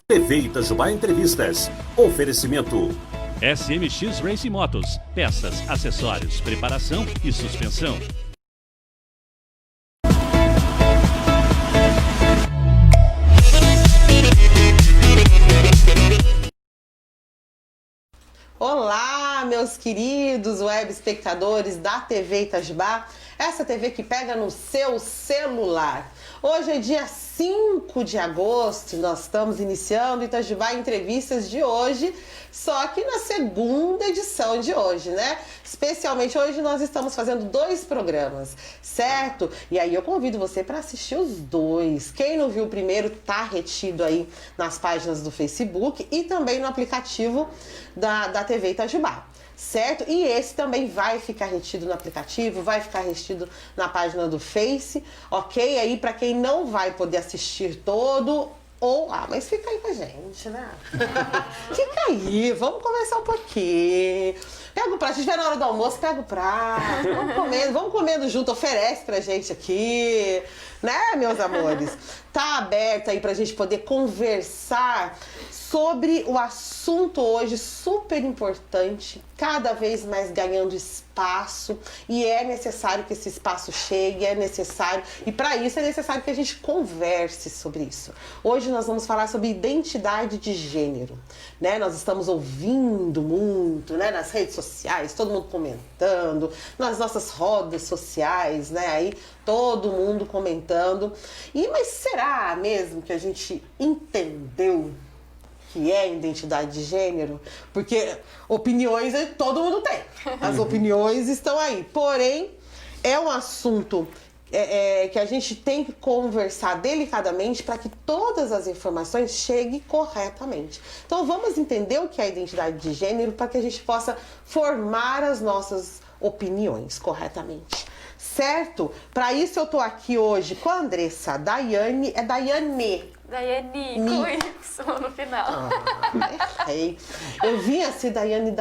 TV Itajubá Entrevistas. Oferecimento. SMX Racing Motos. Peças, acessórios, preparação e suspensão. Olá, meus queridos web espectadores da TV Itajubá, essa TV que pega no seu celular. Hoje é dia 5 de agosto, nós estamos iniciando Itajubá Entrevistas de hoje, só que na segunda edição de hoje, né? Especialmente hoje nós estamos fazendo 2 programas, certo? E aí eu convido você para assistir os 2. Quem não viu o primeiro tá retido aí nas páginas do Facebook e também no aplicativo da TV Itajubá. Certo? E esse também vai ficar retido no aplicativo, vai ficar retido na página do Face, ok? Aí para quem não vai poder assistir todo, mas fica aí com a gente, né? Fica aí, vamos conversar um pouquinho. Pega o prato, se estiver na hora do almoço, pega o prato, vamos comendo junto, oferece pra gente aqui, né, meus amores? Tá aberto aí pra gente poder conversar sobre o assunto hoje super importante, cada vez mais ganhando espaço, e é necessário que esse espaço chegue, e para isso é necessário que a gente converse sobre isso. Hoje nós vamos falar sobre identidade de gênero, né? Nós estamos ouvindo muito, né, nas redes sociais, todo mundo comentando, nas nossas rodas sociais, né, aí todo mundo comentando. Mas será mesmo que a gente entendeu que é identidade de gênero? Porque opiniões todo mundo tem. As opiniões estão aí. Porém, é um assunto que a gente tem que conversar delicadamente para que todas as informações cheguem corretamente. Então, vamos entender o que é identidade de gênero para que a gente possa formar as nossas opiniões corretamente. Certo? Para isso eu tô aqui hoje com a Andressa Daiane. É Daiane. Daiane, com Y no final. Errei. Eu vi assim, Daiane,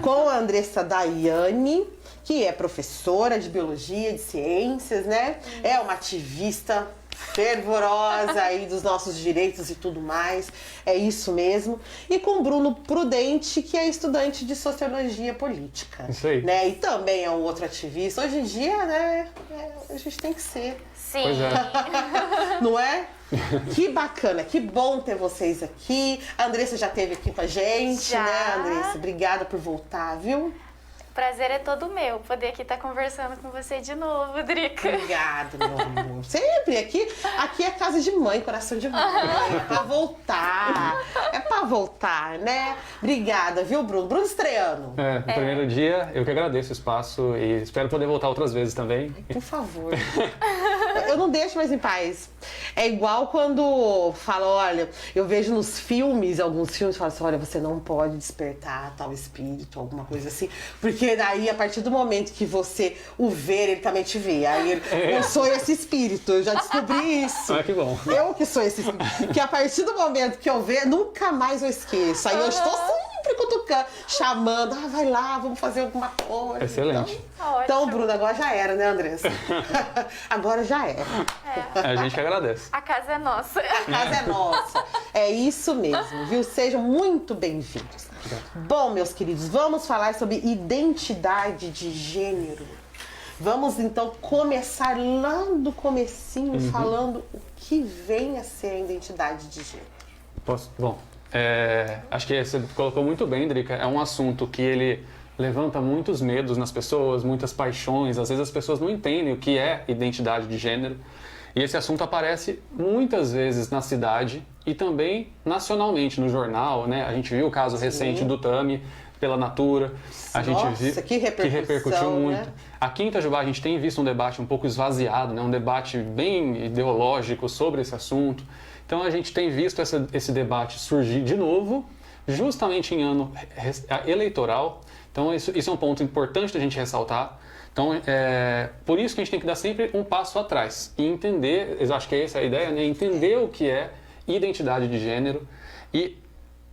com a Andressa Daiane, que é professora de biologia, de ciências, né? É uma ativista fervorosa aí dos nossos direitos e tudo mais, é isso mesmo. E com o Bruno Prudente, que é estudante de sociologia política. Isso aí. Né? E também é um outro ativista. Hoje em dia, né, a gente tem que ser. Sim. Pois é. Não é? Que bacana, que bom ter vocês aqui. A Andressa já esteve aqui com a gente, Já. né, Andressa? Obrigada por voltar, viu? Prazer é todo meu poder aqui estar conversando com você de novo, Drica. Obrigada, meu amor. Sempre aqui é casa de mãe, coração de mãe. É pra voltar. É pra voltar, né? Obrigada, viu, Bruno? Bruno estreando. No primeiro dia, eu que agradeço o espaço e espero poder voltar outras vezes também. Por favor. Eu não deixo mais em paz. É igual quando fala, olha, eu vejo nos filmes, alguns filmes, falam assim, olha, você não pode despertar tal espírito, alguma coisa assim, porque daí, a partir do momento que você o ver, ele também te vê. Aí eu sou esse espírito, eu já descobri isso. Ah, que bom. Eu que sou esse espírito. Que a partir do momento que eu ver, nunca mais eu esqueço. Aí eu estou sempre cutucando, chamando, vai lá, vamos fazer alguma coisa. Excelente. Então, Bruno, agora já era, né, Andressa? Agora já era. A gente que agradece. A casa é nossa. A casa é nossa. É isso mesmo, viu? Sejam muito bem-vindos. Bom, meus queridos, vamos falar sobre identidade de gênero. Vamos, então, começar lá do comecinho falando o que vem a ser a identidade de gênero. Bom, acho que você colocou muito bem, Drica. É um assunto que ele levanta muitos medos nas pessoas, muitas paixões. Às vezes as pessoas não entendem o que é identidade de gênero. E esse assunto aparece muitas vezes na cidade e também nacionalmente no jornal, né? A gente viu o caso recente do Tami pela Natura. A gente viu que repercutiu muito. Né? Aqui em Itajubá a gente tem visto um debate um pouco esvaziado, né? Um debate bem ideológico sobre esse assunto. Então a gente tem visto esse debate surgir de novo, justamente em ano eleitoral. Então isso é um ponto importante da gente ressaltar. Então, por isso que a gente tem que dar sempre um passo atrás e entender, eu acho que essa é a ideia, né? Entender o que é identidade de gênero e,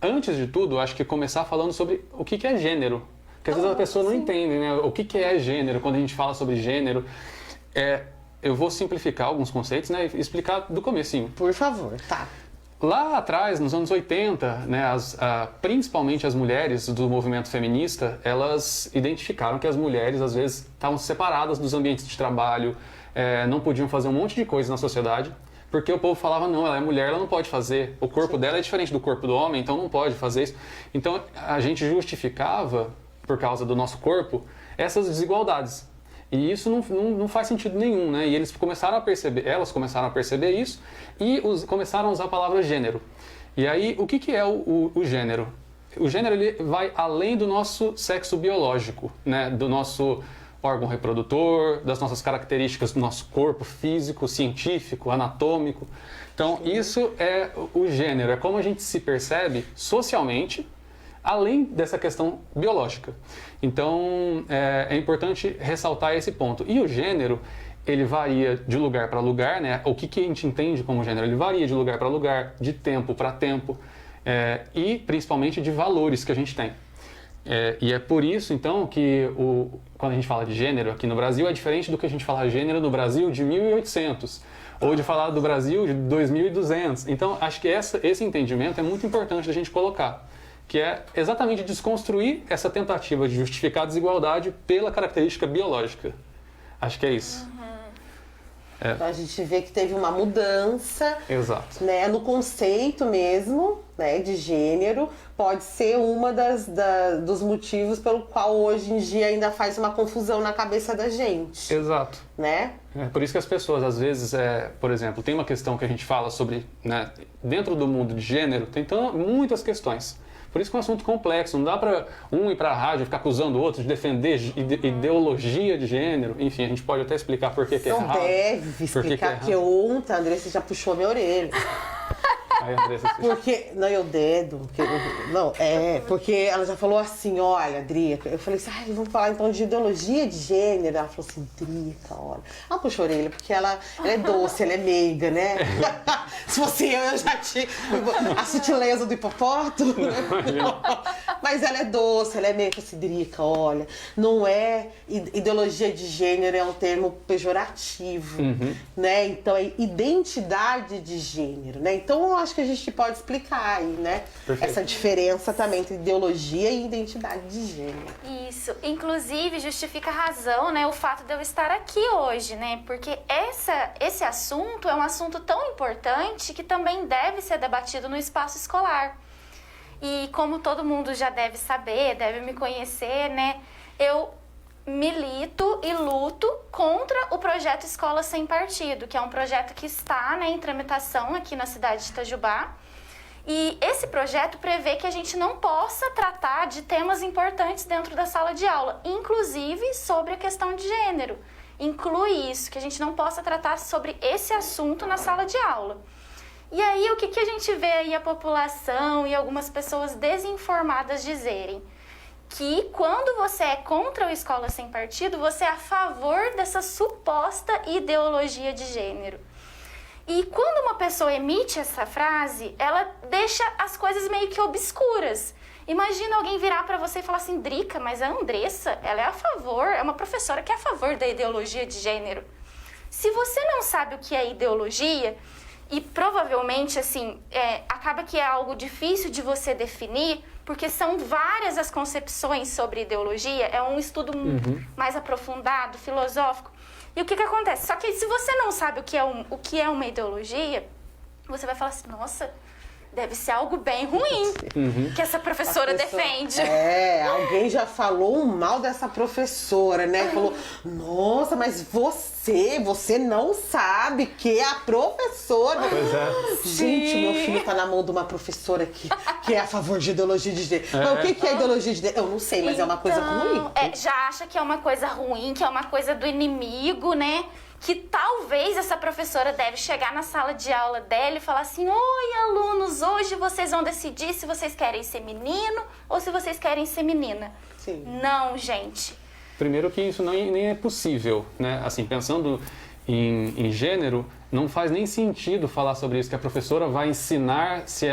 antes de tudo, acho que começar falando sobre o que é gênero. Porque às vezes a pessoa não entende, né? O que é gênero, quando a gente fala sobre gênero. Eu vou simplificar alguns conceitos, né? E explicar do comecinho. Por favor, tá. Lá atrás, nos anos 80, né, principalmente as mulheres do movimento feminista, elas identificaram que as mulheres, às vezes, estavam separadas dos ambientes de trabalho, não podiam fazer um monte de coisa na sociedade, porque o povo falava, não, ela é mulher, ela não pode fazer, o corpo dela é diferente do corpo do homem, então não pode fazer isso. Então, a gente justificava, por causa do nosso corpo, essas desigualdades. E isso não faz sentido nenhum, né? E elas começaram a perceber isso e começaram a usar a palavra gênero. E aí, o que é o gênero? O gênero ele vai além do nosso sexo biológico, né? Do nosso órgão reprodutor, das nossas características do nosso corpo físico, científico, anatômico. Então, isso é o gênero, é como a gente se percebe socialmente, além dessa questão biológica. Então, é importante ressaltar esse ponto. E o gênero, ele varia de lugar para lugar, né? O que a gente entende como gênero? Ele varia de lugar para lugar, de tempo para tempo, e principalmente de valores que a gente tem. E é por isso, então, que quando a gente fala de gênero aqui no Brasil, é diferente do que a gente fala gênero no Brasil de 1800, ou de falar do Brasil de 2200. Então, acho que esse entendimento é muito importante da gente colocar, que é exatamente desconstruir essa tentativa de justificar a desigualdade pela característica biológica. Acho que é isso. Então a gente vê que teve uma mudança, Exato. né, no conceito mesmo, né, de gênero. Pode ser uma dos motivos pelo qual hoje em dia ainda faz uma confusão na cabeça da gente. Exato. Né? É por isso que as pessoas, às vezes, por exemplo, tem uma questão que a gente fala sobre, né, dentro do mundo de gênero, tem muitas questões. Por isso que é um assunto complexo, não dá para um ir para a rádio e ficar acusando o outro de defender ideologia de gênero. Enfim, a gente pode até explicar por que é errado. Não deve explicar, porque ontem a Andressa já puxou a minha orelha. Aí, Andressa, porque, não, eu dedo. Porque ela já falou assim, olha, Drica. Eu falei assim, vamos falar então de ideologia de gênero. Ela falou assim, Drica, olha. Ela puxou a orelha, porque ela é doce, ela é meiga, né? Se fosse eu já tinha a sutileza do hipopótamo. Né? Mas ela é doce, ela é meiga. Eu falei assim, Drica, olha, não é ideologia de gênero, é um termo pejorativo, né? Então é identidade de gênero, né? Então eu acho que a gente pode explicar aí, né? Perfeito. Essa diferença também entre ideologia e identidade de gênero. Isso. Inclusive, justifica a razão, né? O fato de eu estar aqui hoje, né? Porque esse assunto é um assunto tão importante que também deve ser debatido no espaço escolar. E como todo mundo já deve saber, deve me conhecer, né? Eu milito e luto contra o projeto Escola Sem Partido, que é um projeto que está, né, em tramitação aqui na cidade de Itajubá. E esse projeto prevê que a gente não possa tratar de temas importantes dentro da sala de aula, inclusive sobre a questão de gênero. Inclui isso, que a gente não possa tratar sobre esse assunto na sala de aula. E aí, o que a gente vê aí a população e algumas pessoas desinformadas dizerem? Que quando você é contra o Escola Sem Partido, você é a favor dessa suposta ideologia de gênero. E quando uma pessoa emite essa frase, ela deixa as coisas meio que obscuras. Imagina alguém virar para você e falar assim, Drica, mas a Andressa, ela é a favor, é uma professora que é a favor da ideologia de gênero. Se você não sabe o que é ideologia, e provavelmente, assim, acaba que é algo difícil de você definir, porque são várias as concepções sobre ideologia, é um estudo mais aprofundado, filosófico. E o que acontece? Só que se você não sabe o que é uma ideologia, você vai falar assim, nossa, deve ser algo bem ruim que essa professora defende. Alguém já falou mal dessa professora, né? Falou, nossa, mas você não sabe que é a professora. Pois é. Gente, meu filho tá na mão de uma professora que é a favor de ideologia de gênero. Mas o que é ideologia de gênero? Eu não sei, mas é uma coisa ruim. Já acha que é uma coisa ruim, que é uma coisa do inimigo, né? Que talvez essa professora deve chegar na sala de aula dela e falar assim, oi, alunos, hoje vocês vão decidir se vocês querem ser menino ou se vocês querem ser menina. Sim. Não, gente. Primeiro que isso nem é possível, né? Assim, pensando em gênero, não faz nem sentido falar sobre isso, que a professora vai ensinar se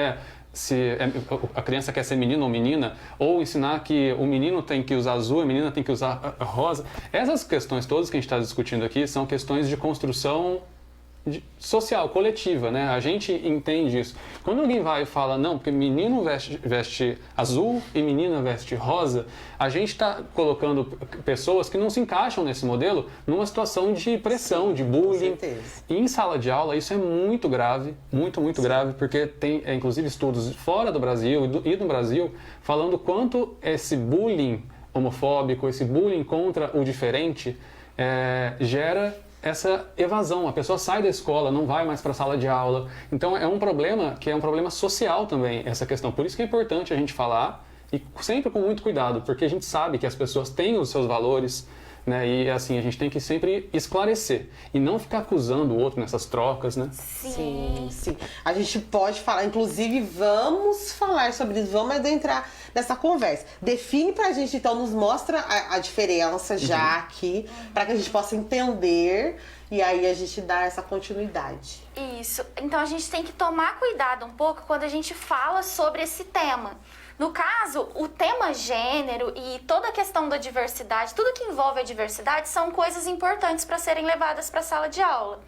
a criança quer ser menino ou menina, ou ensinar que o menino tem que usar azul, a menina tem que usar rosa. Essas questões todas que a gente está discutindo aqui são questões de construção social, coletiva, né? A gente entende isso. Quando alguém vai e fala, não, porque menino veste azul e menina veste rosa, a gente está colocando pessoas que não se encaixam nesse modelo numa situação de pressão, Sim, de bullying. com certeza. E em sala de aula isso é muito grave, muito grave, porque tem inclusive estudos fora do Brasil e do Brasil falando quanto esse bullying homofóbico, esse bullying contra o diferente gera essa evasão. A pessoa sai da escola, não vai mais para a sala de aula. Então é um problema que é um problema social também, essa questão. Por isso que é importante a gente falar e sempre com muito cuidado, porque a gente sabe que as pessoas têm os seus valores, né? E assim, a gente tem que sempre esclarecer e não ficar acusando o outro nessas trocas, né? Sim. A gente pode falar, inclusive vamos falar sobre isso, vamos adentrar nessa conversa. Define pra gente, então, nos mostra a diferença já aqui, para que a gente possa entender e aí a gente dá essa continuidade. Isso. Então a gente tem que tomar cuidado um pouco quando a gente fala sobre esse tema. No caso, o tema gênero e toda a questão da diversidade, tudo que envolve a diversidade são coisas importantes para serem levadas para a sala de aula.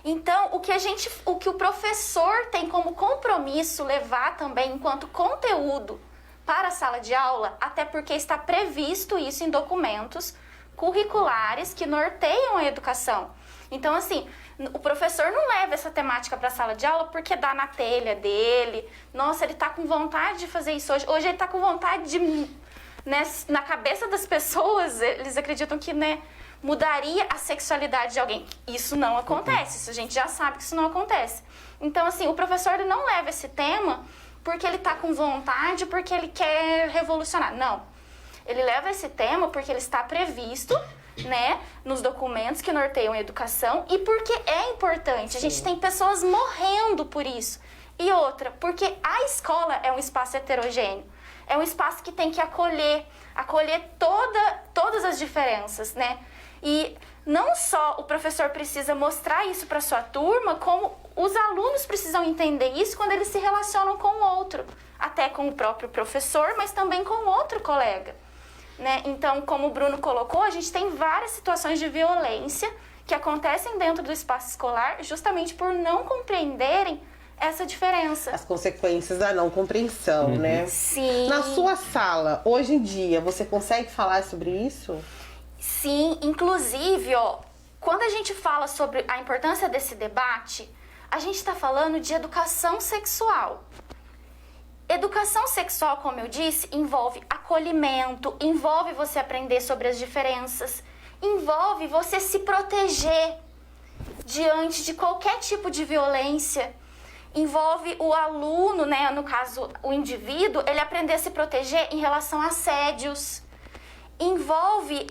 Então, o que o professor tem como compromisso levar também enquanto conteúdo para a sala de aula, até porque está previsto isso em documentos curriculares que norteiam a educação. Então, assim, o professor não leva essa temática para a sala de aula porque dá na telha dele. Nossa, ele está com vontade de fazer isso hoje. Hoje ele está com vontade de... Né, na cabeça das pessoas, eles acreditam que, né, mudaria a sexualidade de alguém. Isso não acontece. Isso a gente já sabe que isso não acontece. Então, assim, o professor ele não leva esse tema porque ele está com vontade, porque ele quer revolucionar. Não. Ele leva esse tema porque ele está previsto, né, nos documentos que norteiam a educação e porque é importante. A gente tem pessoas morrendo por isso. E outra, porque a escola é um espaço heterogêneo. É um espaço que tem que acolher todas as diferenças, né? E não só o professor precisa mostrar isso para sua turma, como os alunos precisam entender isso quando eles se relacionam com o outro. Até com o próprio professor, mas também com outro colega. Né? Então, como o Bruno colocou, a gente tem várias situações de violência que acontecem dentro do espaço escolar justamente por não compreenderem essa diferença. As consequências da não compreensão, né? Sim. Na sua sala, hoje em dia, você consegue falar sobre isso? Sim, inclusive, quando a gente fala sobre a importância desse debate, a gente está falando de educação sexual. Educação sexual, como eu disse, envolve acolhimento, envolve você aprender sobre as diferenças, envolve você se proteger diante de qualquer tipo de violência, envolve o aluno, né, no caso o indivíduo, ele aprender a se proteger em relação a assédios, envolve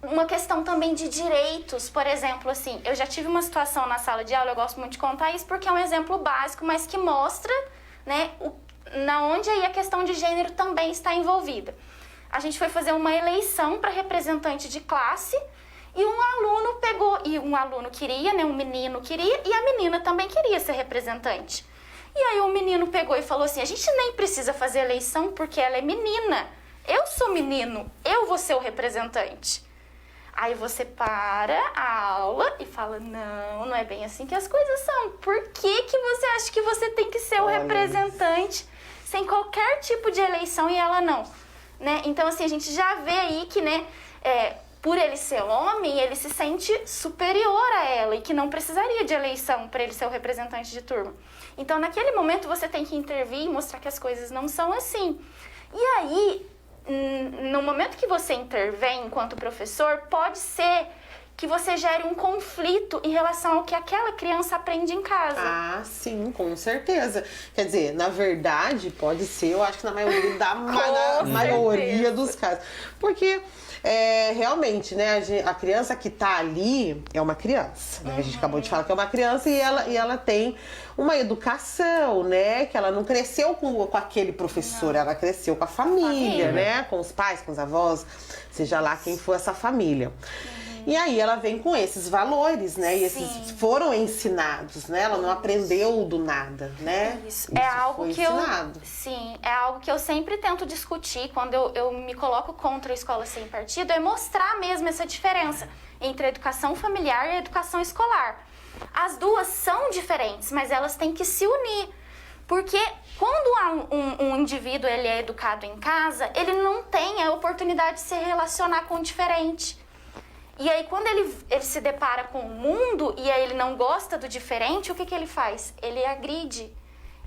uma questão também de direitos. Por exemplo, assim, eu já tive uma situação na sala de aula, eu gosto muito de contar isso porque é um exemplo básico, mas que mostra, né, na onde aí a questão de gênero também está envolvida. A gente foi fazer uma eleição para representante de classe e um aluno pegou, e um aluno queria, né, um menino queria e a menina também queria ser representante. E aí o menino pegou e falou assim, a gente nem precisa fazer eleição porque ela é menina. Eu sou menino, eu vou ser o representante. Aí você para a aula e fala, não é bem assim que as coisas são. Por que você acha que você tem que ser o representante sem qualquer tipo de eleição e ela não? Né? Então, assim, a gente já vê aí que, né, por ele ser homem, ele se sente superior a ela e que não precisaria de eleição para ele ser o representante de turma. Então, naquele momento, você tem que intervir e mostrar que as coisas não são assim. E aí, no momento que você intervém enquanto professor, pode ser que você gere um conflito em relação ao que aquela criança aprende em casa. Ah, sim, com certeza. Quer dizer, na verdade, pode ser, eu acho que na maioria dos casos. Porque, realmente, né, a criança que tá ali é uma criança, né? A gente acabou de falar que é uma criança e ela tem uma educação, né? Que ela não cresceu com aquele professor, ela cresceu com a família, né? Com os pais, com os avós, seja lá quem for essa família. E aí ela vem com esses valores, né? E esses foram ensinados, né? Ela não aprendeu do nada, né? Isso é algo foi que ensinado. é algo que eu sempre tento discutir quando eu me coloco contra a escola sem partido, é mostrar mesmo essa diferença entre a educação familiar e a educação escolar. As duas são diferentes, mas elas têm que se unir. Porque quando um indivíduo ele é educado em casa, ele não tem a oportunidade de se relacionar com o diferente. E aí, quando ele se depara com o mundo e aí ele não gosta do diferente, o que ele faz? Ele agride,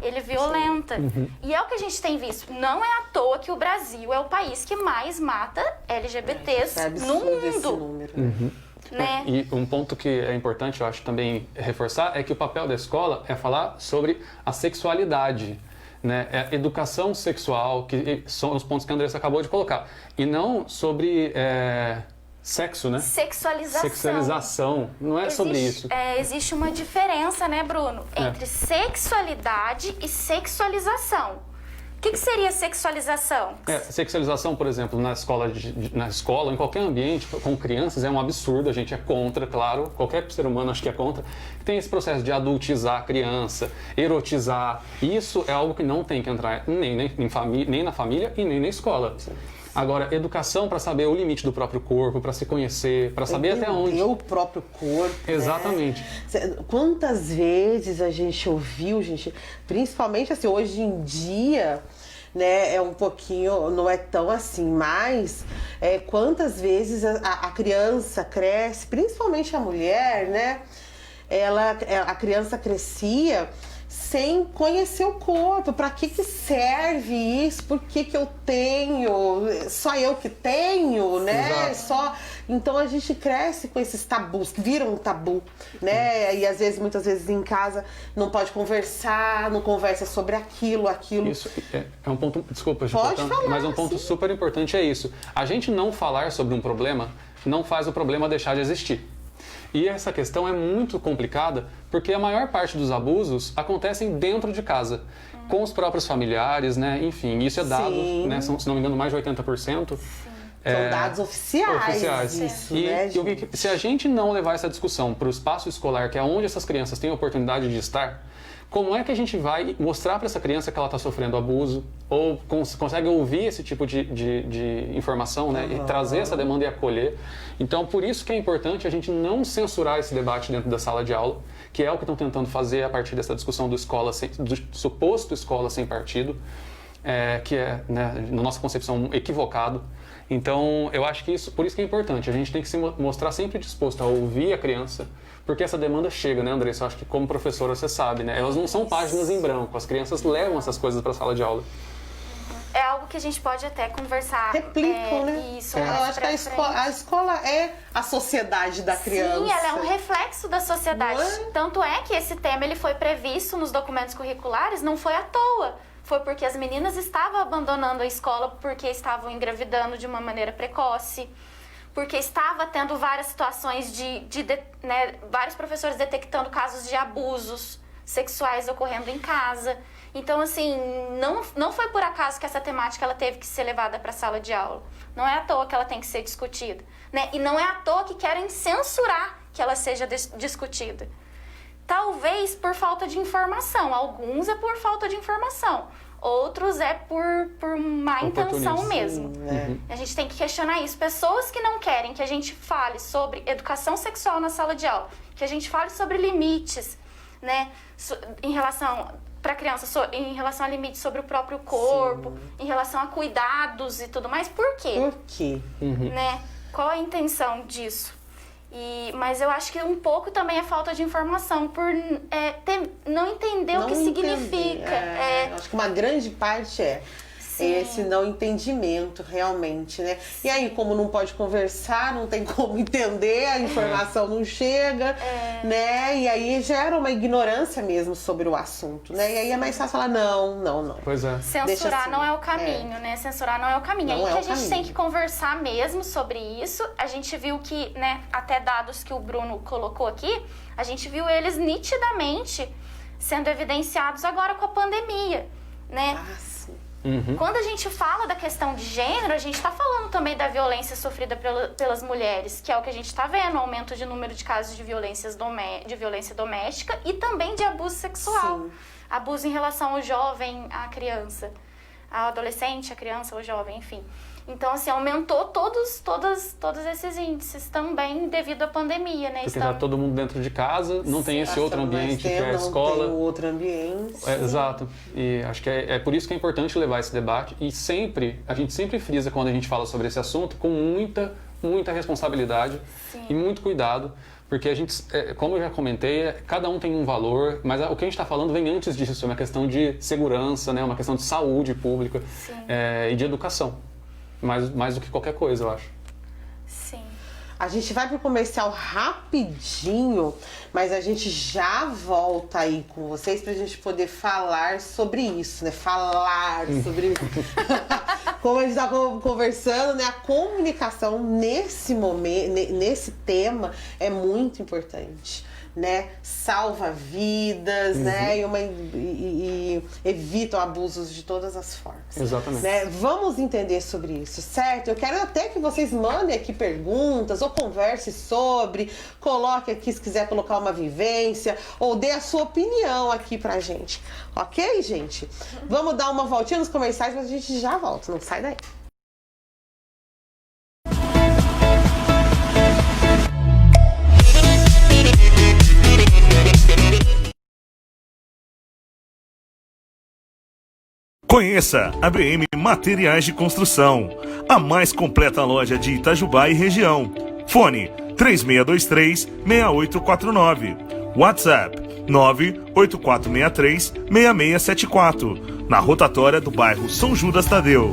ele violenta. E é o que a gente tem visto. Não é à toa que o Brasil é o país que mais mata LGBTs no mundo. Esse número. Né? E um ponto que é importante, eu acho também reforçar, é que o papel da escola é falar sobre a sexualidade, né? É a educação sexual, que são os pontos que a Andressa acabou de colocar. E não sobre sexo, né? Sexualização. Não é sobre isso. Existe uma diferença, né, Bruno? Entre sexualidade e sexualização. O que seria sexualização? Sexualização, por exemplo, na escola, em qualquer ambiente, com crianças, é um absurdo, a gente é contra, claro, qualquer ser humano acho que é contra. Tem esse processo de adultizar a criança, erotizar, isso é algo que não tem que entrar nem na família e nem na escola. Agora, educação para saber o limite do próprio corpo, para se conhecer, para saber até onde... o próprio corpo. Exatamente. Né? Quantas vezes a gente ouviu, principalmente assim, hoje em dia, né, é um pouquinho, não é tão assim, mas quantas vezes a criança cresce, principalmente a mulher, né, a criança crescia sem conhecer o corpo. Para que serve isso? Por que eu tenho? Só eu que tenho, né? Então a gente cresce com esses tabus, que viram um tabu, né? E às vezes, muitas vezes em casa não pode conversar, não conversa sobre aquilo. Isso é um ponto, desculpa, pode falar, mas um ponto super importante é isso. A gente não falar sobre um problema não faz o problema deixar de existir. E essa questão é muito complicada porque a maior parte dos abusos acontecem dentro de casa, com os próprios familiares, né? Enfim, isso é dado, né? Se não me engano, mais de 80%. São dados oficiais. Isso, né, se a gente não levar essa discussão para o espaço escolar, que é onde essas crianças têm a oportunidade de estar, como é que a gente vai mostrar para essa criança que ela está sofrendo abuso ou consegue ouvir esse tipo de informação, né? E trazer essa demanda e acolher? Então, por isso que é importante a gente não censurar esse debate dentro da sala de aula, que é o que estão tentando fazer a partir dessa discussão do suposto escola sem partido, que é, né, na nossa concepção, equivocado. Então, eu acho que por isso que é importante. A gente tem que se mostrar sempre disposto a ouvir a criança, porque essa demanda chega, né, Andressa? Eu acho que como professora você sabe, né? Elas não são páginas em branco, as crianças levam essas coisas para a sala de aula. É algo que a gente pode até conversar. Replicam, né? Isso, eu acho que a escola é a sociedade da criança. Sim, ela é um reflexo da sociedade. Tanto é que esse tema ele foi previsto nos documentos curriculares, não foi à toa. Foi porque as meninas estavam abandonando a escola porque estavam engravidando de uma maneira precoce, porque estava tendo várias situações né, vários professores detectando casos de abusos sexuais ocorrendo em casa. Então, assim, não foi por acaso que essa temática ela teve que ser levada para a sala de aula. Não é à toa que ela tem que ser discutida, né? E não é à toa que querem censurar que ela seja discutida. Talvez por falta de informação. Alguns é por falta de informação. Outros é por má intenção mesmo. A gente tem que questionar isso. Pessoas que não querem que a gente fale sobre educação sexual na sala de aula, que a gente fale sobre limites, né, em relação para criança, em relação a limites sobre o próprio corpo, em relação a cuidados e tudo mais. Por quê? Por quê? Né? Qual a intenção disso? Mas eu acho que um pouco também é falta de informação, por não entender o que significa. Acho que uma grande parte esse não entendimento realmente, né? E aí, como não pode conversar, não tem como entender, a informação não chega, né? E aí gera uma ignorância mesmo sobre o assunto, né? E aí é mais fácil falar não. Pois é. Censurar assim, não é o caminho, né? Censurar não é o caminho. Aí que a gente tem que conversar mesmo sobre isso. A gente viu que, né, até dados que o Bruno colocou aqui, a gente viu eles nitidamente sendo evidenciados agora com a pandemia, né? Quando a gente fala da questão de gênero, a gente está falando também da violência sofrida pelas mulheres, que é o que a gente está vendo, aumento de número de casos de violência doméstica e também de abuso sexual. Sim. Abuso em relação ao jovem, à criança, ao adolescente, à criança, ao jovem, enfim. Então, assim, aumentou todos esses índices também devido à pandemia, né? Porque tá todo mundo dentro de casa, não tem esse outro ambiente que é a escola. Não tem outro ambiente. Exato. E acho que é por isso que é importante levar esse debate. E a gente sempre frisa quando a gente fala sobre esse assunto com muita responsabilidade e muito cuidado. Porque a gente, como eu já comentei, cada um tem um valor, mas o que a gente está falando vem antes disso, é uma questão de segurança, né? Uma questão de saúde pública e de educação. Mais do que qualquer coisa, eu acho. Sim. A gente vai pro comercial rapidinho, mas a gente já volta aí com vocês pra gente poder falar sobre isso, né? Falar sobre como a gente tá conversando, né? A comunicação nesse momento, nesse tema é muito importante, né? Salva vidas, né? E evita abusos de todas as formas. Exatamente. Né? Vamos entender sobre isso, certo? Eu quero até que vocês mandem aqui perguntas ou converse sobre, coloque aqui se quiser colocar uma vivência ou dê a sua opinião aqui pra gente. Ok, gente? Vamos dar uma voltinha nos comerciais, mas a gente já volta, não sai daí. Conheça a BM Materiais de Construção, a mais completa loja de Itajubá e região. Fone 3623-6849. WhatsApp 98463-6674. Na rotatória do bairro São Judas Tadeu.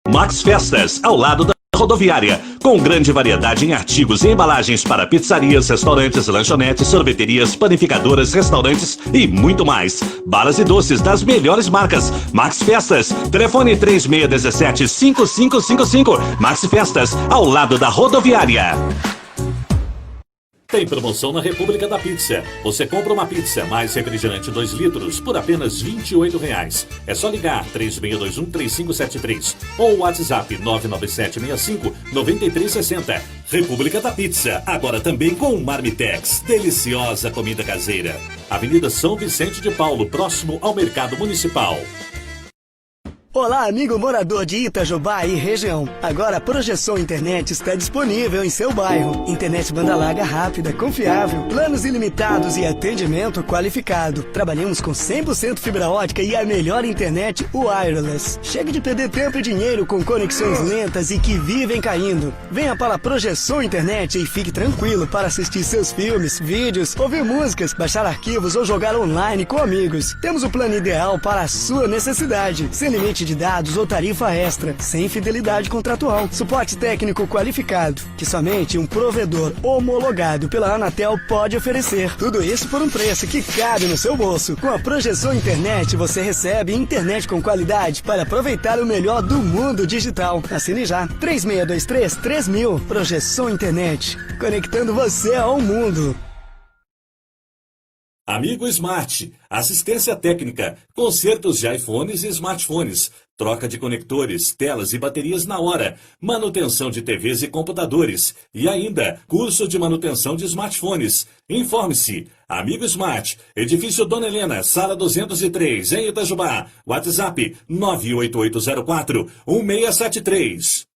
Max Festas, ao lado da rodoviária, com grande variedade em artigos e embalagens para pizzarias, restaurantes, lanchonetes, sorveterias, panificadoras, restaurantes e muito mais. Balas e doces das melhores marcas. Max Festas, telefone 3617-5555. Max Festas, ao lado da rodoviária. Tem promoção na República da Pizza. Você compra uma pizza mais refrigerante 2 litros por apenas R$ 28,00. É só ligar 3621-3573 ou WhatsApp 99765-9360. República da Pizza, agora também com Marmitex. Deliciosa comida caseira. Avenida São Vicente de Paulo, próximo ao Mercado Municipal. Olá, amigo morador de Itajubá e região. Agora a Projeção Internet está disponível em seu bairro. Internet banda larga rápida, confiável, planos ilimitados e atendimento qualificado. Trabalhamos com 100% fibra ótica e a melhor internet wireless. Chega de perder tempo e dinheiro com conexões lentas e que vivem caindo. Venha para a Projeção Internet e fique tranquilo para assistir seus filmes, vídeos, ouvir músicas, baixar arquivos ou jogar online com amigos. Temos o plano ideal para a sua necessidade, sem limite de dados ou tarifa extra, sem fidelidade contratual, suporte técnico qualificado, que somente um provedor homologado pela Anatel pode oferecer. Tudo isso por um preço que cabe no seu bolso. Com a Projeção Internet, você recebe internet com qualidade para aproveitar o melhor do mundo digital. Assine já. 3623-3000. Projeção Internet. Conectando você ao mundo. Amigo Smart, assistência técnica, consertos de iPhones e smartphones, troca de conectores, telas e baterias na hora, manutenção de TVs e computadores e ainda curso de manutenção de smartphones. Informe-se. Amigo Smart, Edifício Dona Helena, Sala 203, em Itajubá. WhatsApp 98804-1673.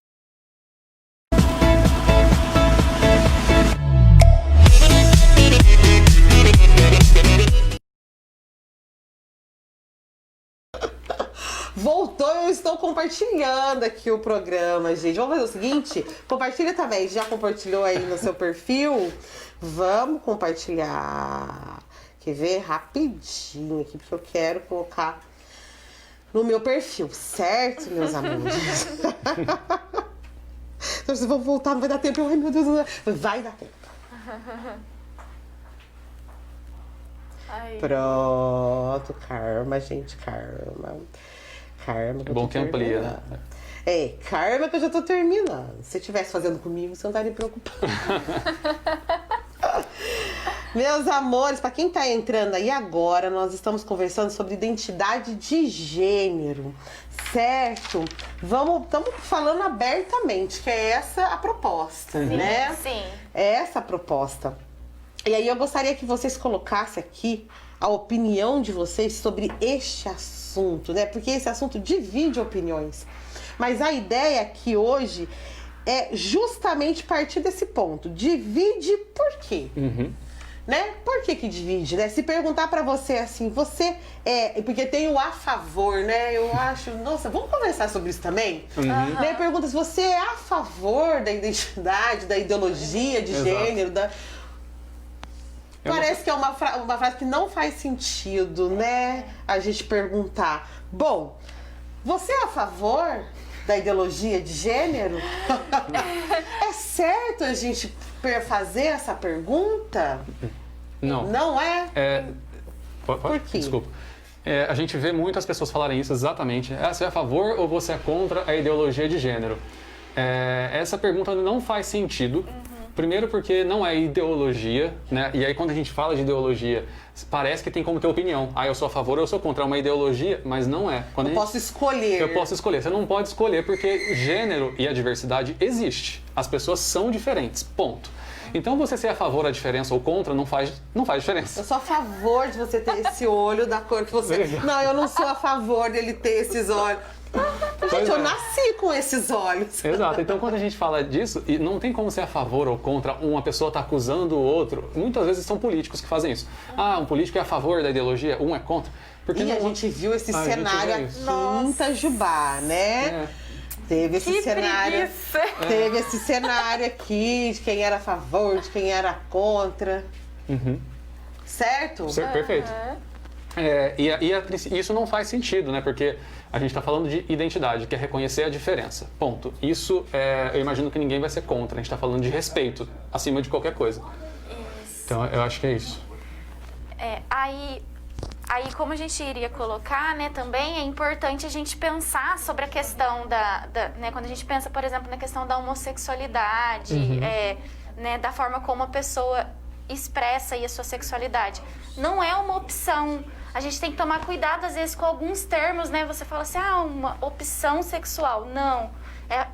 Voltou, eu estou compartilhando aqui o programa, gente. Vamos fazer o seguinte, compartilha também. Já compartilhou aí no seu perfil? Vamos compartilhar. Quer ver? Rapidinho aqui, porque eu quero colocar no meu perfil, certo, meus amores? Então vocês vão voltar, não vai dar tempo. Ai, meu Deus, vai dar tempo. Ai. Pronto, karma, gente, karma. Karma que É bom que amplia, né? Karma que eu já tô terminando. Se você estivesse fazendo comigo, você não estaria preocupado. Meus amores, para quem tá entrando aí agora, nós estamos conversando sobre identidade de gênero, Certo. Estamos falando abertamente, que é essa a proposta, né? Sim. É essa a proposta. E aí eu gostaria que vocês colocassem aqui a opinião de vocês sobre este assunto, né? Porque esse assunto divide opiniões. Mas a ideia aqui hoje é justamente partir desse ponto. Divide por quê? Né? Por que divide, né? Se perguntar pra você assim, você é... Porque tem o a favor, né? Eu acho... Nossa, vamos conversar sobre isso também? Né? Pergunta se você é a favor da identidade, da ideologia de gênero, da... Parece que é uma frase que não faz sentido, né? A gente perguntar. Bom, você é a favor da ideologia de gênero? É certo a gente fazer essa pergunta? Não. Não é? Por quê? Desculpa. A gente vê muitas pessoas falarem isso exatamente. Você é a favor ou você é contra a ideologia de gênero? Essa pergunta não faz sentido. Primeiro porque não é ideologia, né? E aí quando a gente fala de ideologia, parece que tem como ter opinião. Eu sou a favor ou eu sou contra uma ideologia, mas não é. Eu posso escolher. Eu posso escolher. Você não pode escolher porque gênero e a diversidade existe. As pessoas são diferentes, ponto. Então você ser a favor da diferença ou contra não faz diferença. Eu sou a favor de você ter esse olho da cor que você... Não, eu não sou a favor dele ter esses olhos. Gente, eu nasci com esses olhos. Exato. Então, quando a gente fala disso, e não tem como ser a favor ou contra, uma pessoa tá acusando o outro. Muitas vezes são políticos que fazem isso. Um político é a favor da ideologia, um é contra. Porque a gente viu esse cenário aqui em Itajubá, né? Teve esse cenário. Teve esse cenário aqui de quem era a favor, de quem era contra. Certo? Perfeito. Isso não faz sentido, né? Porque a gente está falando de identidade, que é reconhecer a diferença. Ponto. Isso, eu imagino que ninguém vai ser contra. A gente está falando de respeito, acima de qualquer coisa. Isso. Então, eu acho que é isso. Aí, como a gente iria colocar, né, também é importante a gente pensar sobre a questão né, quando a gente pensa, por exemplo, na questão da homossexualidade, né, da forma como a pessoa expressa aí a sua sexualidade. Não é uma opção. A gente tem que tomar cuidado, às vezes, com alguns termos, né? Você fala assim, uma opção sexual. Não.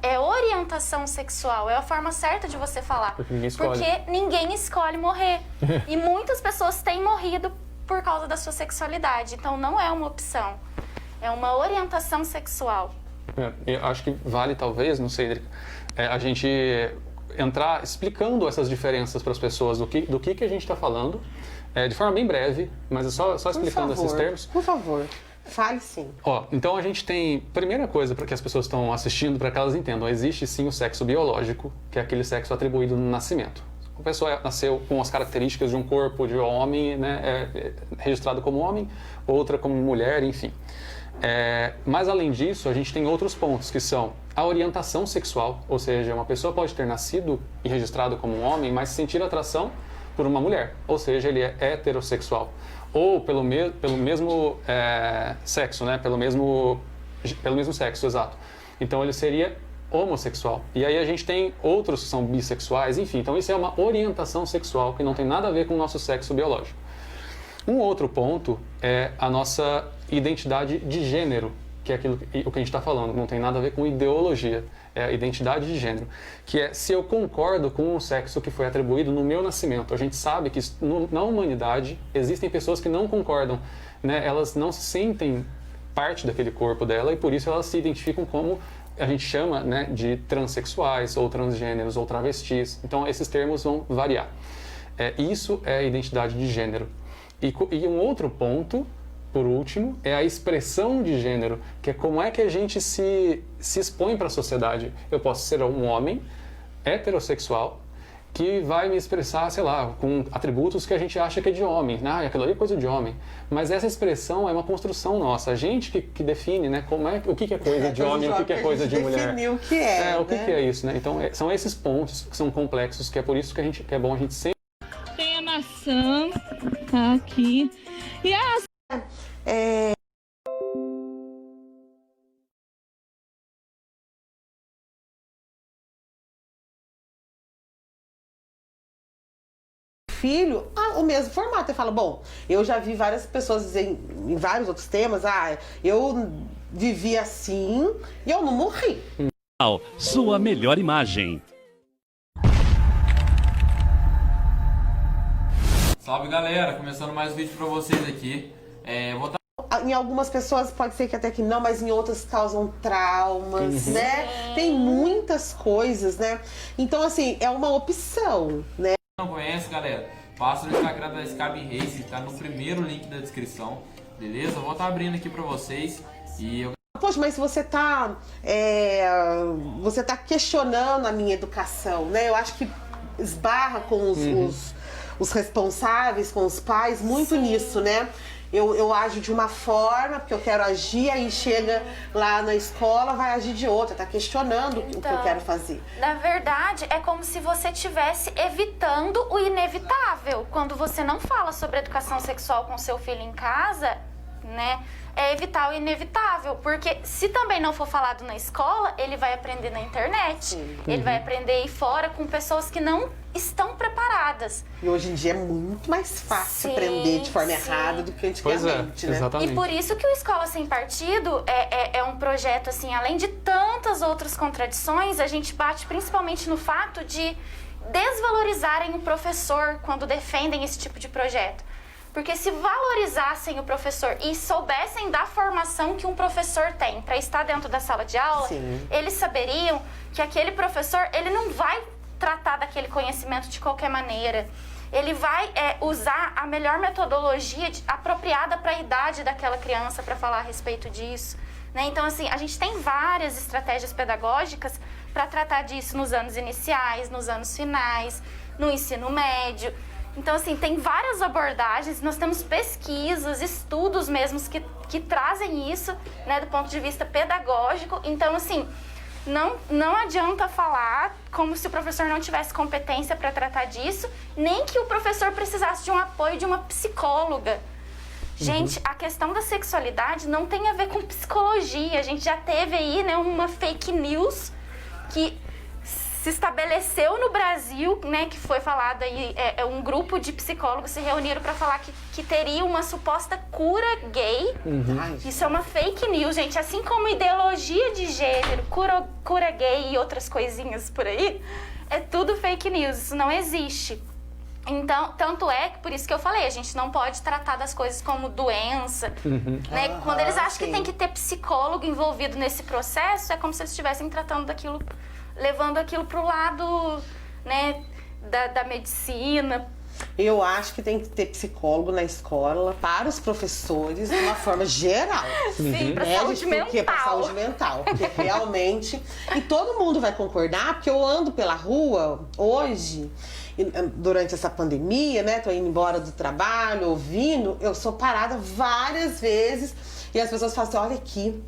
É orientação sexual. É a forma certa de você falar. Porque ninguém escolhe. Porque ninguém escolhe morrer. E muitas pessoas têm morrido por causa da sua sexualidade. Então, não é uma opção. É uma orientação sexual. Eu acho que vale, talvez, não sei, a gente entrar explicando essas diferenças para as pessoas do que a gente está falando, de forma bem breve, mas só explicando esses termos. Por favor, fale sim. Então a gente tem, primeira coisa para que as pessoas estão assistindo, para que elas entendam, existe sim o sexo biológico, que é aquele sexo atribuído no nascimento. A pessoa nasceu com as características de um corpo de homem, né, registrado como homem, outra como mulher, enfim. Mas além disso, a gente tem outros pontos, que são a orientação sexual, ou seja, uma pessoa pode ter nascido e registrado como um homem, mas sentir atração por uma mulher, ou seja, ele é heterossexual, ou pelo mesmo sexo, né? pelo mesmo sexo, exato. Então ele seria homossexual. E aí a gente tem outros que são bissexuais, enfim. Então isso é uma orientação sexual que não tem nada a ver com o nosso sexo biológico. Um outro ponto é a nossa identidade de gênero, que é o que a gente está falando, não tem nada a ver com ideologia, é a identidade de gênero, que é se eu concordo com o sexo que foi atribuído no meu nascimento. A gente sabe que na humanidade existem pessoas que não concordam, né? Elas não se sentem parte daquele corpo dela e por isso elas se identificam como a gente chama, né, de transexuais ou transgêneros ou travestis. Então esses termos vão variar. Isso é a identidade de gênero. E um outro ponto, por último, é a expressão de gênero, que é como é que a gente se expõe para a sociedade. Eu posso ser um homem heterossexual que vai me expressar, sei lá, com atributos que a gente acha que é de homem. Aquilo ali é coisa de homem. Mas essa expressão é uma construção nossa. A gente que define, né, o que é coisa de homem, o que é coisa de mulher. Definiu o que é. O que é isso, né? Então, são esses pontos que são complexos, que é por isso que é bom a gente sempre... Tem a maçã, tá aqui. E filho, o mesmo formato. Eu falo, bom, eu já vi várias pessoas dizer em vários outros temas, eu vivi assim e eu não morri. Sua melhor imagem. Salve galera, começando mais um vídeo pra vocês aqui. Em algumas pessoas pode ser que até que não, mas em outras causam traumas, né? Tem muitas coisas, né? Então, assim, é uma opção, né? Não conhece, galera? Passa no Instagram da Scabi Race, tá no primeiro link da descrição, beleza? Eu vou estar abrindo aqui pra vocês e Poxa, mas você tá questionando a minha educação, né? Eu acho que esbarra com os responsáveis, com os pais, muito nisso, né? Eu ajo de uma forma, porque eu quero agir, aí chega lá na escola, vai agir de outra, tá questionando o que eu quero fazer. Na verdade, é como se você estivesse evitando o inevitável. Quando você não fala sobre educação sexual com seu filho em casa, né? É evitar o inevitável, porque se também não for falado na escola, ele vai aprender na internet, ele vai aprender aí fora com pessoas que não estão preparadas. E hoje em dia é muito mais fácil aprender de forma errada do que antigamente, né? Exatamente. E por isso que o Escola Sem Partido é um projeto, assim, além de tantas outras contradições, a gente bate principalmente no fato de desvalorizarem o professor quando defendem esse tipo de projeto. Porque se valorizassem o professor e soubessem da formação que um professor tem para estar dentro da sala de aula, eles saberiam que aquele professor, ele não vai tratar daquele conhecimento de qualquer maneira. Ele vai usar a melhor metodologia apropriada para a idade daquela criança para falar a respeito disso, né? Então, assim, a gente tem várias estratégias pedagógicas para tratar disso nos anos iniciais, nos anos finais, no ensino médio. Então, assim, tem várias abordagens, nós temos pesquisas, estudos mesmos que trazem isso, né, do ponto de vista pedagógico. Então, assim, não adianta falar como se o professor não tivesse competência para tratar disso, nem que o professor precisasse de um apoio de uma psicóloga. Gente, a questão da sexualidade não tem a ver com psicologia. A gente já teve aí, né, uma fake news que se estabeleceu no Brasil, né, que foi falado aí, um grupo de psicólogos se reuniram para falar que teria uma suposta cura gay. Isso é uma fake news, gente. Assim como ideologia de gênero, cura gay e outras coisinhas por aí, é tudo fake news, isso não existe. Então, tanto é que por isso que eu falei, a gente não pode tratar das coisas como doença, né? Quando eles acham que tem que ter psicólogo envolvido nesse processo, é como se eles estivessem tratando daquilo, levando aquilo para o lado, né, da medicina. Eu acho que tem que ter psicólogo na escola para os professores de uma forma geral. Sim, para saúde mental. Porque para saúde mental. Porque realmente... E todo mundo vai concordar, porque eu ando pela rua hoje, durante essa pandemia, né? Tô indo embora do trabalho, ouvindo, eu sou parada várias vezes e as pessoas falam assim, olha aqui,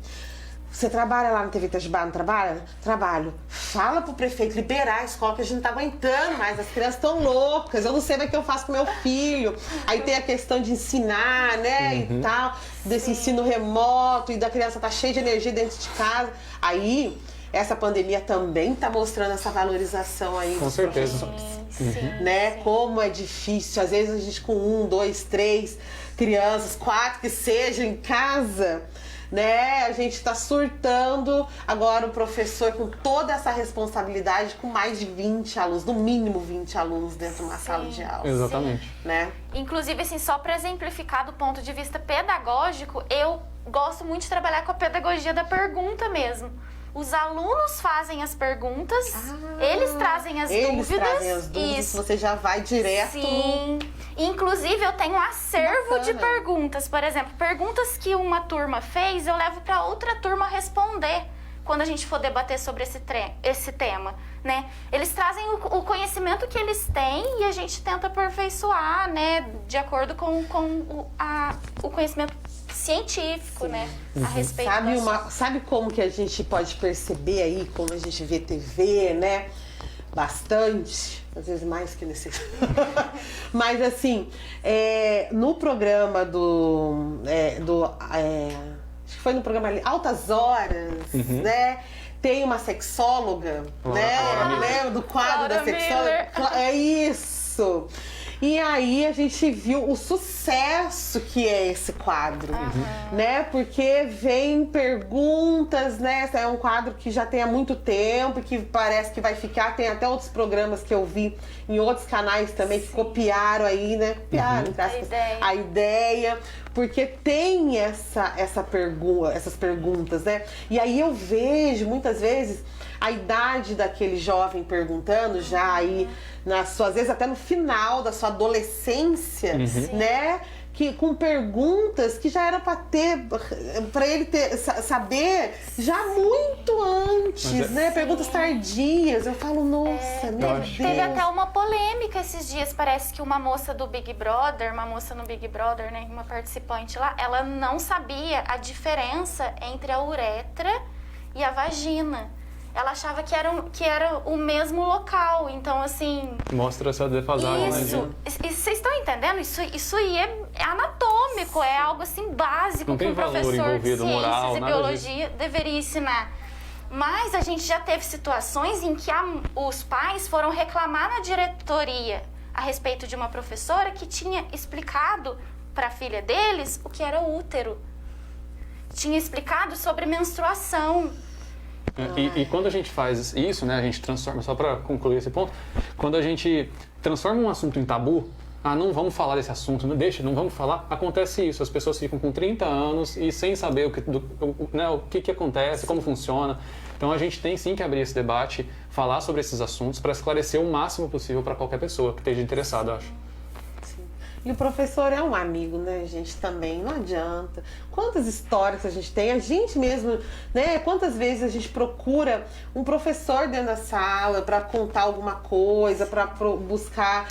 você trabalha lá na TV Itajubá, não trabalha? Trabalho. Fala pro prefeito liberar a escola, que a gente não tá aguentando mais, as crianças estão loucas, eu não sei mais o que eu faço com meu filho. Aí tem a questão de ensinar, né, e tal, desse ensino remoto, e da criança tá cheia de energia dentro de casa. Aí, essa pandemia também tá mostrando essa valorização aí dos professores. Né, como é difícil, às vezes a gente com 1, 2, 3 crianças, 4 que sejam em casa, né? A gente está surtando. Agora o professor com toda essa responsabilidade, com mais de 20 alunos, no mínimo 20 alunos dentro de uma sala de aula. Exatamente. Né? Inclusive, assim, só para exemplificar do ponto de vista pedagógico, eu gosto muito de trabalhar com a pedagogia da pergunta mesmo. Os alunos fazem as perguntas, eles trazem as dúvidas. Eles trazem as dúvidas, isso. Você já vai direto. Sim. Inclusive, eu tenho um acervo de perguntas. Por exemplo, perguntas que uma turma fez, eu levo para outra turma responder quando a gente for debater sobre esse tema, né? Eles trazem o conhecimento que eles têm e a gente tenta aperfeiçoar, né? De acordo com o conhecimento científico, né? A respeito Sabe como que a gente pode perceber aí, como a gente vê TV, né? Bastante, às vezes mais que necessário. Mas assim, no programa acho que foi no programa ali, Altas Horas, né? Tem uma sexóloga, né? Lembra do quadro da sexóloga? É isso! E aí a gente viu o sucesso que é esse quadro, né? Porque vem perguntas, né? É um quadro que já tem há muito tempo, que parece que vai ficar. Tem até outros programas que eu vi em outros canais também que copiaram aí, né? Copiaram a ideia. Porque tem essas perguntas, né? E aí eu vejo muitas vezes a idade daquele jovem perguntando já aí, às vezes até no final da sua adolescência, né? Que, com perguntas que já era para ele saber já muito antes, né? Perguntas tardias. Eu falo, nossa, meu Deus. Teve até uma polêmica esses dias, parece que uma moça do Big Brother, uma moça no Big Brother, né, uma participante lá, ela não sabia a diferença entre a uretra e a vagina. Ela achava que era o mesmo local, então assim... Mostra essa defasagem, né? Isso, vocês estão entendendo? Isso aí é anatômico, é algo assim básico que um professor de ciências e biologia deveria ensinar. Mas a gente já teve situações em que os pais foram reclamar na diretoria a respeito de uma professora que tinha explicado para a filha deles o que era o útero. Tinha explicado sobre menstruação. E quando a gente faz isso, né, a gente transforma, só para concluir esse ponto, quando a gente transforma um assunto em tabu, não vamos falar desse assunto, não vamos falar, acontece isso, as pessoas ficam com 30 anos e sem saber o que acontece, como funciona. Então a gente tem sim que abrir esse debate, falar sobre esses assuntos para esclarecer o máximo possível para qualquer pessoa que esteja interessada, eu acho. E o professor é um amigo, né, gente, também, não adianta. Quantas histórias a gente tem, a gente mesmo, né, quantas vezes a gente procura um professor dentro da sala para contar alguma coisa, para buscar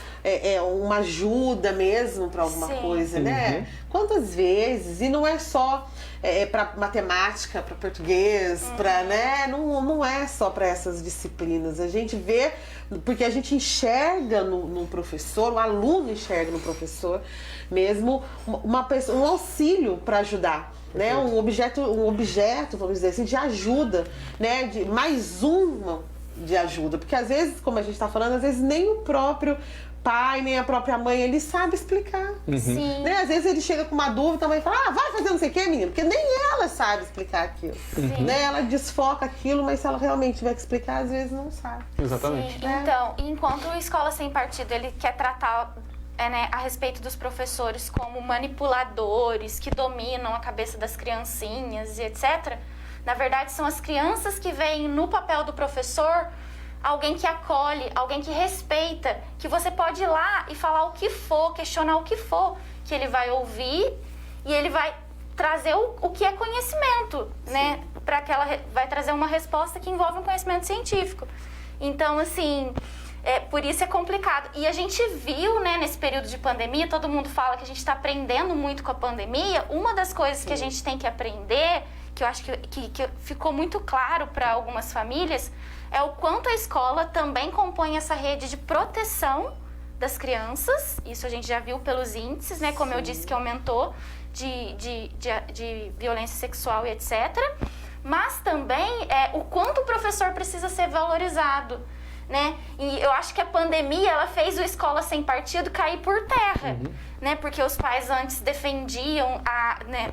uma ajuda mesmo para alguma coisa, né? Quantas vezes, e não é só para matemática, para português, para, né, não é só para essas disciplinas, a gente vê, porque a gente enxerga no professor, o aluno enxerga no professor mesmo um auxílio para ajudar, né? Um objeto, vamos dizer assim, de ajuda, né? De mais uma de ajuda, porque às vezes, como a gente está falando, às vezes nem o próprio pai, nem a própria mãe, ele sabe explicar. Sim. Né? Às vezes ele chega com uma dúvida, a mãe fala, vai fazer não sei o que, menino, porque nem ela sabe explicar aquilo. Né? Ela desfoca aquilo, mas se ela realmente tiver que explicar, às vezes não sabe. Exatamente. Sim. Então, enquanto o Escola Sem Partido, ele quer tratar né, a respeito dos professores como manipuladores que dominam a cabeça das criancinhas e etc., na verdade são as crianças que veem no papel do professor alguém que acolhe, alguém que respeita, que você pode ir lá e falar o que for, questionar o que for, que ele vai ouvir e ele vai trazer o que é conhecimento, né? Vai trazer uma resposta que envolve um conhecimento científico. Então, assim, por isso é complicado. E a gente viu, né, nesse período de pandemia, todo mundo fala que a gente está aprendendo muito com a pandemia. Uma das coisas que a gente tem que aprender, que eu acho que ficou muito claro para algumas famílias, é o quanto a escola também compõe essa rede de proteção das crianças. Isso a gente já viu pelos índices, né? Como eu disse, que aumentou de violência sexual e etc. Mas também o quanto o professor precisa ser valorizado, né? E eu acho que a pandemia, ela fez o Escola Sem Partido cair por terra, né? Porque os pais antes defendiam né?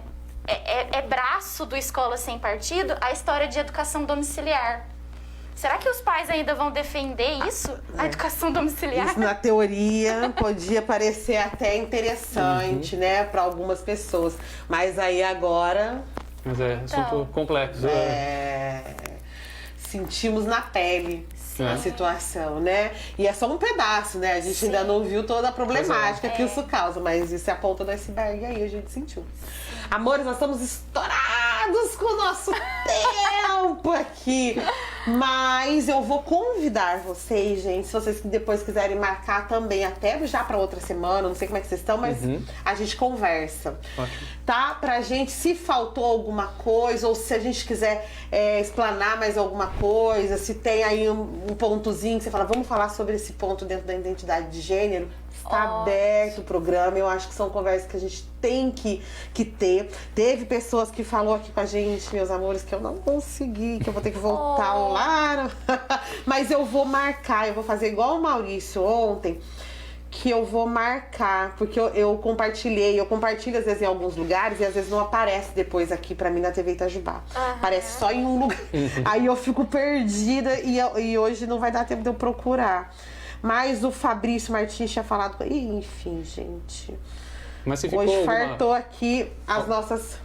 Braço do Escola Sem Partido a história de educação domiciliar. Será que os pais ainda vão defender isso? A educação domiciliar? Isso, na teoria, podia parecer até interessante, né, para algumas pessoas. Mas aí agora... Mas assunto complexo. Sentimos na pele a situação, né? E é só um pedaço, né? A gente ainda não viu toda a problemática que isso causa, mas isso é a ponta do iceberg, aí a gente sentiu. Amores, nós estamos estourados com o nosso tempo aqui. Mas eu vou convidar vocês, gente, se vocês depois quiserem marcar também, até já para outra semana, não sei como é que vocês estão, mas a gente conversa. Ótimo. Tá? Pra gente, se faltou alguma coisa, ou se a gente quiser explanar mais alguma coisa, se tem aí um pontozinho que você fala, vamos falar sobre esse ponto dentro da identidade de gênero, está aberto o programa. Eu acho que são conversas que a gente tem que ter. Teve pessoas que falou aqui com a gente, meus amores, que eu não consegui, que eu vou ter que voltar lá. Mas eu vou marcar, eu vou fazer igual o Maurício ontem, que eu vou marcar, porque eu compartilho às vezes em alguns lugares e às vezes não aparece depois aqui pra mim na TV Itajubá. Aparece só em um lugar. Aí eu fico perdida e hoje não vai dar tempo de eu procurar. Mas o Fabrício Martins tinha falado... Enfim, gente. Mas se ficou hoje fartou aqui as nossas...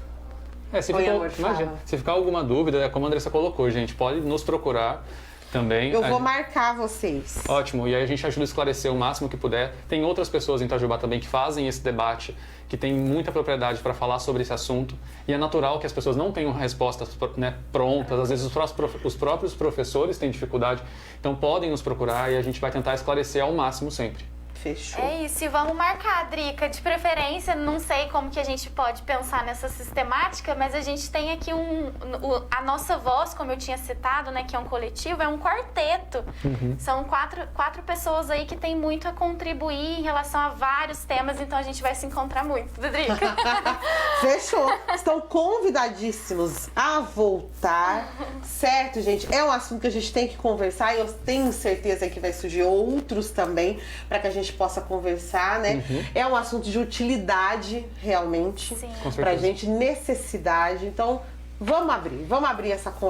Se ficar alguma dúvida, é como a Andressa colocou, gente, pode nos procurar também. Eu vou marcar vocês. Ótimo, e aí a gente ajuda a esclarecer o máximo que puder. Tem outras pessoas em Itajubá também que fazem esse debate, que tem muita propriedade para falar sobre esse assunto. E é natural que as pessoas não tenham respostas, né, prontas. Às vezes os próprios professores têm dificuldade. Então podem nos procurar e a gente vai tentar esclarecer ao máximo sempre. Fechou. É isso, e vamos marcar, Drica. De preferência, não sei como que a gente pode pensar nessa sistemática, mas a gente tem aqui a nossa voz, como eu tinha citado, né, que é um coletivo, é um quarteto. São quatro pessoas aí que tem muito a contribuir em relação a vários temas, então a gente vai se encontrar muito, Drica. Fechou. Estão convidadíssimos a voltar, certo, gente? É um assunto que a gente tem que conversar e eu tenho certeza que vai surgir outros também, para que a gente possa conversar, né? É um assunto de utilidade, realmente, pra gente, necessidade. Então, vamos abrir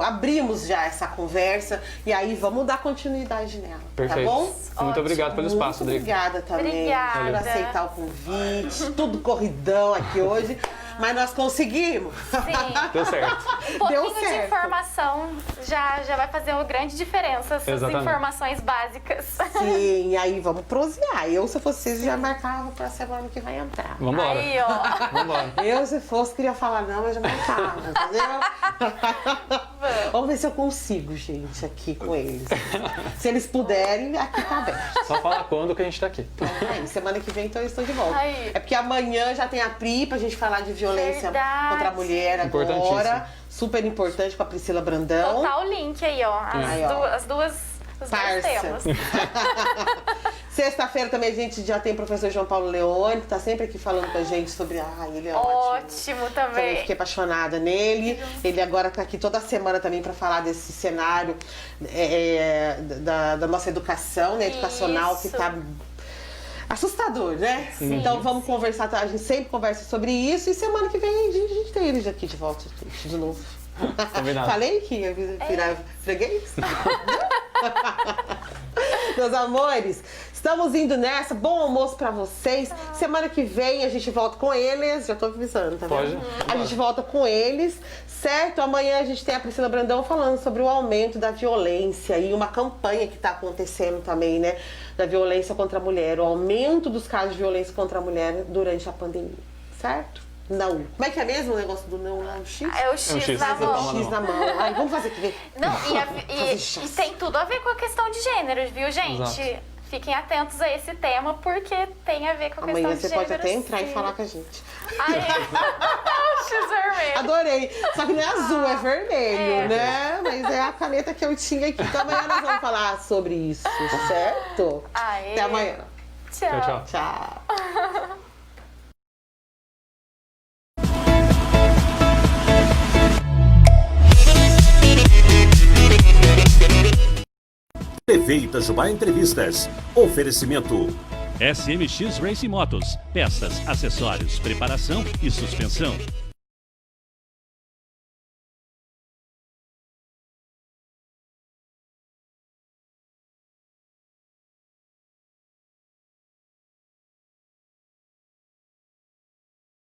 abrimos já essa conversa e aí vamos dar continuidade nela. Perfeito. Tá bom? Muito obrigado pelo espaço, Drica. Obrigada também por aceitar o convite. Tudo corridão aqui hoje. Mas nós conseguimos. Sim. Deu certo. Um pouquinho de informação já vai fazer uma grande diferença, essas informações básicas. Sim, e aí vamos prosear. Eu, se fosse vocês, já marcava pra semana que vai entrar. Vambora. Aí, ó. Vambora. Eu, se fosse, queria falar não, mas já marcava, entendeu? Vamos ver se eu consigo, gente, aqui com eles. Se eles puderem, aqui tá aberto. Só fala quando que a gente tá aqui. Aí, semana que vem, então, eu estou de volta. Aí. É porque amanhã já tem a Pri pra gente falar de violência contra a mulher agora. Super importante com a Priscila Brandão. Botar o link aí, ó. Os dois temas. Sexta-feira também a gente já tem o professor João Paulo Leone, que tá sempre aqui falando com a gente sobre... ele é ótimo também. Também fiquei apaixonada nele. Ele agora tá aqui toda semana também para falar desse cenário da nossa educação, né? Educacional, que tá assustador, né? Sim, então vamos conversar, a gente sempre conversa sobre isso e semana que vem a gente tem eles aqui de volta de novo. Combinado. Falei que ia virar freguês? Meus amores, estamos indo nessa. Bom almoço pra vocês. Semana que vem a gente volta com eles. Já tô avisando, tá vendo? A gente volta com eles, certo? Amanhã a gente tem a Priscila Brandão falando sobre o aumento da violência e uma campanha que tá acontecendo também, né? Da violência contra a mulher, o aumento dos casos de violência contra a mulher durante a pandemia, certo? Não. Como é que é mesmo o negócio do não lá? O X? É o X na mão. O X na mão. Ai, vamos fazer aqui, ver. Não, e tem tudo a ver com a questão de gênero, viu, gente? Exato. Fiquem atentos a esse tema, porque tem a ver com a questão de gênero. Amanhã você pode até entrar e falar com a gente. X vermelho. Adorei. Só que não é azul, é vermelho, né? Mas é a caneta que eu tinha aqui. Então amanhã nós vamos falar sobre isso, certo? Até amanhã. Tchau. Tchau. TV Itajubá Entrevistas. Oferecimento. SMX Racing Motos. Peças, acessórios, preparação e suspensão.